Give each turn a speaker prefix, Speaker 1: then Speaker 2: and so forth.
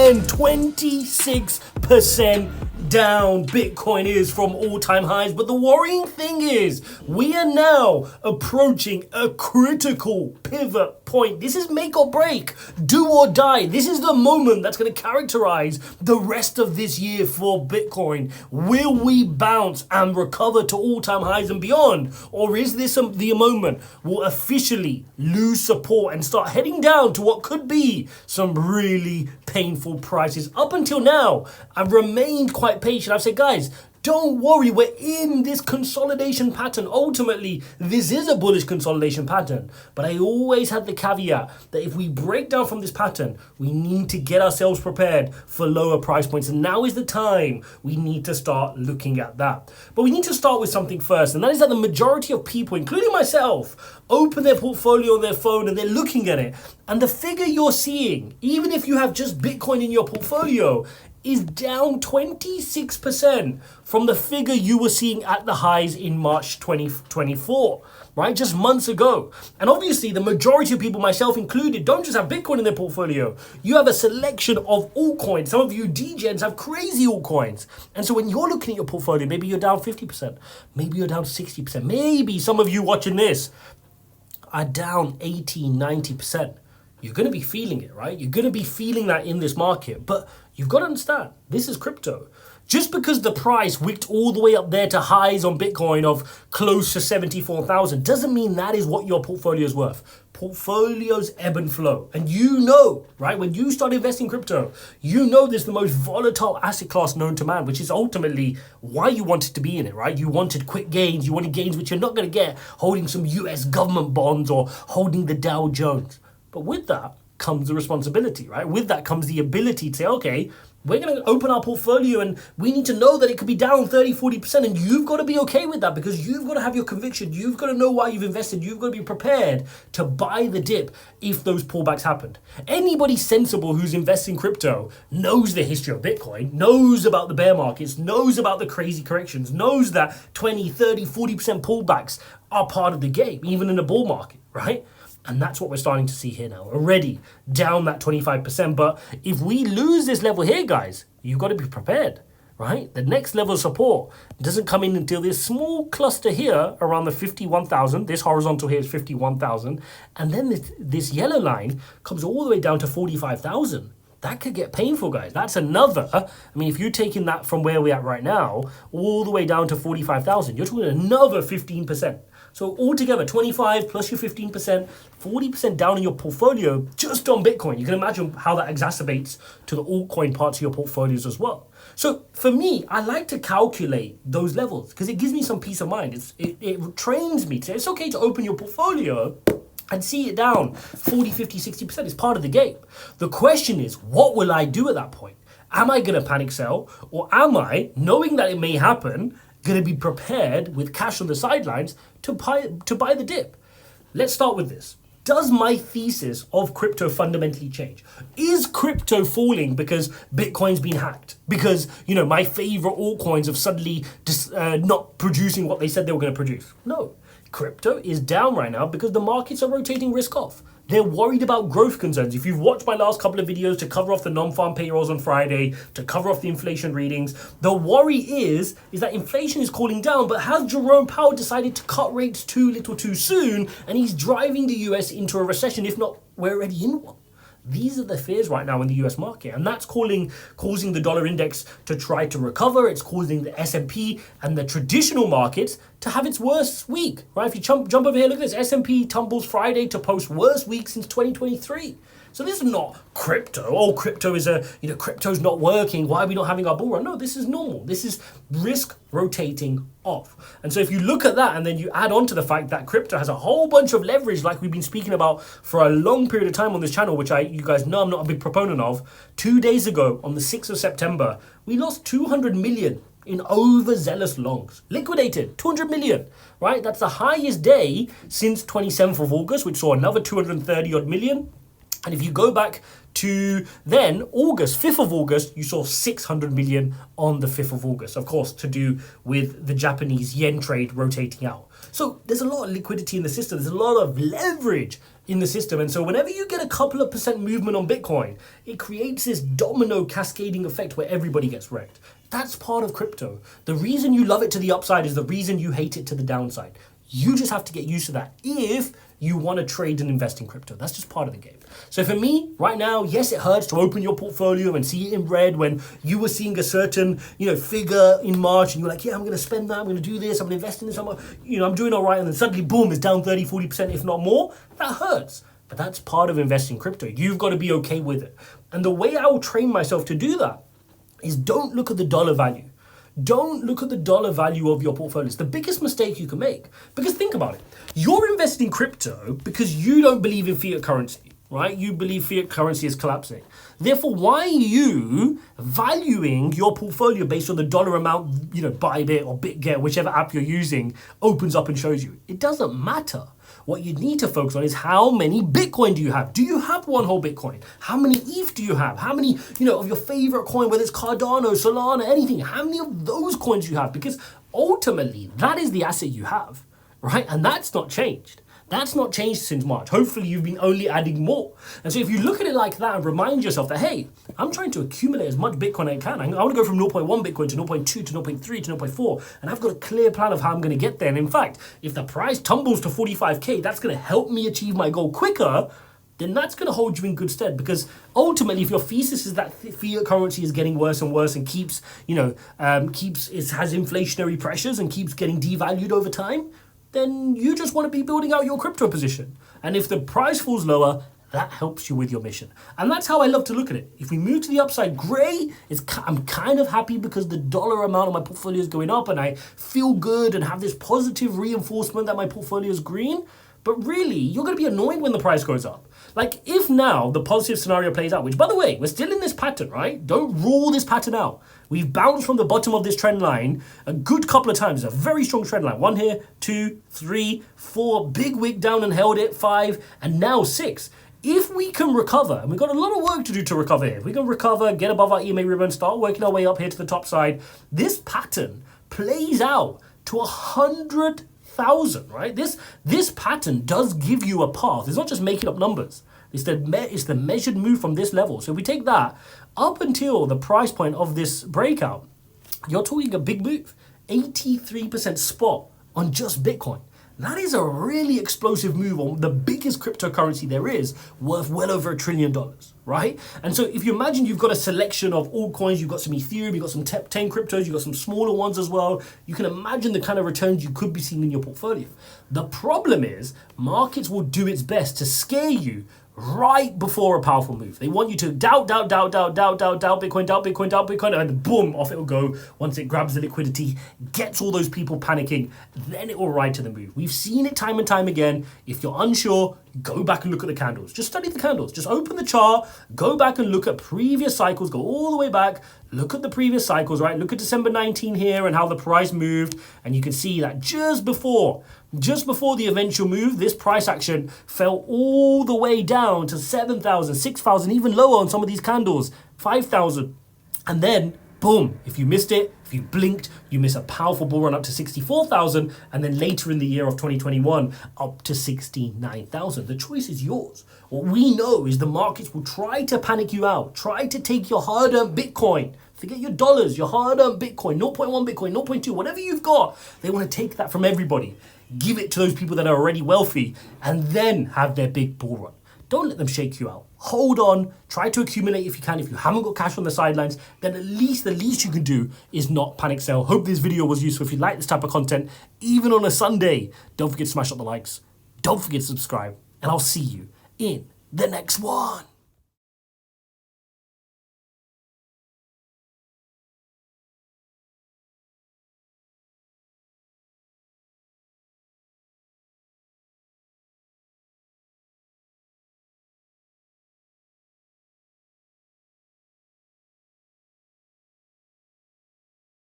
Speaker 1: again, 26% down Bitcoin is from all-time highs. But the worrying thing is we are now approaching a critical pivot point. This is make or break, do or die. This is the moment that's going to characterize the rest of this year for Bitcoin. Will we bounce and recover to all-time highs and beyond? Or is this the moment we'll officially lose support and start heading down to what could be some really painful prices? Up until now, I've remained quite patient. I've said, guys, don't worry, we're in this consolidation pattern. Ultimately, this is a bullish consolidation pattern. But I always had the caveat that if we break down from this pattern, we need to get ourselves prepared for lower price points. And now is the time we need to start looking at that. But we need to start with something first, and that is that the majority of people, including myself, open their portfolio on their phone and they're looking at it. And the figure you're seeing, even if you have just Bitcoin in your portfolio, is down 26% from the figure you were seeing at the highs in March 2024, right? Just months ago. And obviously the majority of people, myself included, don't just have Bitcoin in their portfolio. You have a selection of altcoins. Some of you degens have crazy altcoins. And so when you're looking at your portfolio, maybe you're down 50%, maybe you're down 60%, maybe some of you watching this are down 80, 90%. You're going to be feeling it, right? You're going to be feeling that in this market. But you've got to understand, this is crypto. Just because the price wicked all the way up there to highs on Bitcoin of close to 74,000 doesn't mean that is what your portfolio is worth. Portfolios ebb and flow. And you know, right, when you start investing in crypto, you know this is the most volatile asset class known to man, which is ultimately why you wanted to be in it, right? You wanted quick gains. You wanted gains which you're not going to get holding some US government bonds or holding the Dow Jones. But with that comes the responsibility, right? With that comes the ability to say, okay, we're going to open our portfolio and we need to know that it could be down 30, 40%. And you've got to be okay with that because you've got to have your conviction. You've got to know why you've invested. You've got to be prepared to buy the dip if those pullbacks happened. Anybody sensible who's investing in crypto knows the history of Bitcoin, knows about the bear markets, knows about the crazy corrections, knows that 20, 30, 40% pullbacks are part of the game, even in a bull market, right? And that's what we're starting to see here now, already down that 25%. But if we lose this level here, guys, you've got to be prepared, right? The next level of support doesn't come in until this small cluster here around the 51,000. This horizontal here is 51,000. And then this yellow line comes all the way down to 45,000. That could get painful, guys. That's another, I mean, if you're taking that from where we're at right now, all the way down to 45,000, you're talking another 15%. So altogether, 25 plus your 15%, 40% down in your portfolio just on Bitcoin. You can imagine how that exacerbates to the altcoin parts of your portfolios as well. So for me, I like to calculate those levels because it gives me some peace of mind. It trains me to say it's okay to open your portfolio and see it down 40, 50, 60%. It's part of the game. The question is, what will I do at that point? Am I going to panic sell? Or am I, knowing that it may happen, going to be prepared with cash on the sidelines to buy the dip? Let's start with this. Does my thesis of crypto fundamentally change? Is crypto falling because Bitcoin's been hacked? Because, my favorite altcoins have suddenly just not producing what they said they were going to produce? No. Crypto is down right now because the markets are rotating risk off. They're worried about growth concerns. If you've watched my last couple of videos to cover off the non-farm payrolls on Friday, to cover off the inflation readings, the worry is that inflation is cooling down, but has Jerome Powell decided to cut rates too little too soon, and he's driving the US into a recession, if not, we're already in one? These are the fears right now in the US market, and that's causing the dollar index to try to recover. It's causing the S&P and the traditional markets to have its worst week, right? If you jump over here, look at this. S&P tumbles Friday to post worst week since 2023. So this is not crypto. Oh, crypto is crypto's not working. Why are we not having our bull run? No, this is normal. This is risk rotating off. And so if you look at that and then you add on to the fact that crypto has a whole bunch of leverage like we've been speaking about for a long period of time on this channel, which you guys know I'm not a big proponent of. 2 days ago on the 6th of September, we lost 200 million in overzealous longs. Liquidated 200 million, right? That's the highest day since 27th of August, which saw another 230 odd million. And if you go back to then August, 5th of August, you saw 600 million on the 5th of August, of course, to do with the Japanese yen trade rotating out. So there's a lot of liquidity in the system. There's a lot of leverage in the system. And so whenever you get a couple of % movement on Bitcoin, it creates this domino cascading effect where everybody gets wrecked. That's part of crypto. The reason you love it to the upside is the reason you hate it to the downside. You just have to get used to that if you want to trade and invest in crypto. That's just part of the game. So for me, right now, yes, it hurts to open your portfolio and see it in red when you were seeing a certain, figure in March and you're like, yeah, I'm going to spend that, I'm going to do this, I'm going to invest in this, I'm doing all right. And then suddenly, boom, it's down 30, 40%, if not more. That hurts. But that's part of investing in crypto. You've got to be okay with it. And the way I will train myself to do that is don't look at the dollar value. Don't look at the dollar value of your portfolio. It's the biggest mistake you can make. Because think about it. You're investing in crypto because you don't believe in fiat currency, right? You believe fiat currency is collapsing. Therefore, why are you valuing your portfolio based on the dollar amount, Bybit or BitGet, whichever app you're using, opens up and shows you? It doesn't matter. What you need to focus on is how many Bitcoin do you have? Do you have one whole Bitcoin? How many ETH do you have? How many, of your favorite coin, whether it's Cardano, Solana, anything, how many of those coins do you have? Because ultimately, that is the asset you have, right? And that's not changed. That's not changed since March. Hopefully, you've been only adding more. And so if you look at it like that and remind yourself that, hey, I'm trying to accumulate as much Bitcoin as I can. I want to go from 0.1 Bitcoin to 0.2 to 0.3 to 0.4. And I've got a clear plan of how I'm going to get there. And in fact, if the price tumbles to 45K, that's going to help me achieve my goal quicker. Then that's going to hold you in good stead, because ultimately, if your thesis is that fiat currency is getting worse and worse and keeps, has inflationary pressures and keeps getting devalued over time, then you just want to be building out your crypto position. And if the price falls lower, that helps you with your mission. And that's how I love to look at it. If we move to the upside, gray, I'm kind of happy because the dollar amount of my portfolio is going up and I feel good and have this positive reinforcement that my portfolio is green. But really, you're going to be annoyed when the price goes up. Like if now the positive scenario plays out, which by the way, we're still in this pattern, right? Don't rule this pattern out. We've bounced from the bottom of this trend line a good couple of times. It's a very strong trend line. 1 here, 2, 3, 4, big wick down and held it, 5, and now 6. If we can recover, and we've got a lot of work to do to recover here. If we can recover, get above our EMA ribbon, start working our way up here to the top side, this pattern plays out to 100,000, right? This pattern does give you a path. It's not just making up numbers. It's the measured move from this level. So if we take that up until the price point of this breakout, you're talking a big move. 83% spot on just Bitcoin. That is a really explosive move on the biggest cryptocurrency there is, worth well over $1 trillion, right? And so if you imagine you've got a selection of altcoins, you've got some Ethereum, you've got some 10 cryptos, you've got some smaller ones as well, you can imagine the kind of returns you could be seeing in your portfolio. The problem is markets will do its best to scare you right before a powerful move. They want you to doubt Bitcoin, and boom, off it will go. Once it grabs the liquidity, gets all those people panicking, then it will ride to the move. We've seen it time and time again. If you're unsure, go back and look at the candles. Just study the candles. Just open the chart, go back and look at previous cycles, go all the way back, look at the previous cycles, right? Look at December 19 here and how the price moved, and you can see that just before the eventual move, this price action fell all the way down to 7,000, 6,000, even lower on some of these candles, 5,000. And then, boom, if you missed it, if you blinked, you miss a powerful bull run up to 64,000, and then later in the year of 2021, up to 69,000. The choice is yours. What we know is the markets will try to panic you out, try to take your hard-earned Bitcoin. Forget your dollars, your hard-earned Bitcoin, 0.1 Bitcoin, 0.2, whatever you've got. They want to take that from everybody, give it to those people that are already wealthy, and then have their big bull run. Don't let them shake you out. Hold on, try to accumulate if you can. If you haven't got cash on the sidelines, then the least you can do is not panic sell. Hope this video was useful. If you like this type of content, even on a Sunday, don't forget to smash up the likes. Don't forget to subscribe, and I'll see you in the next one.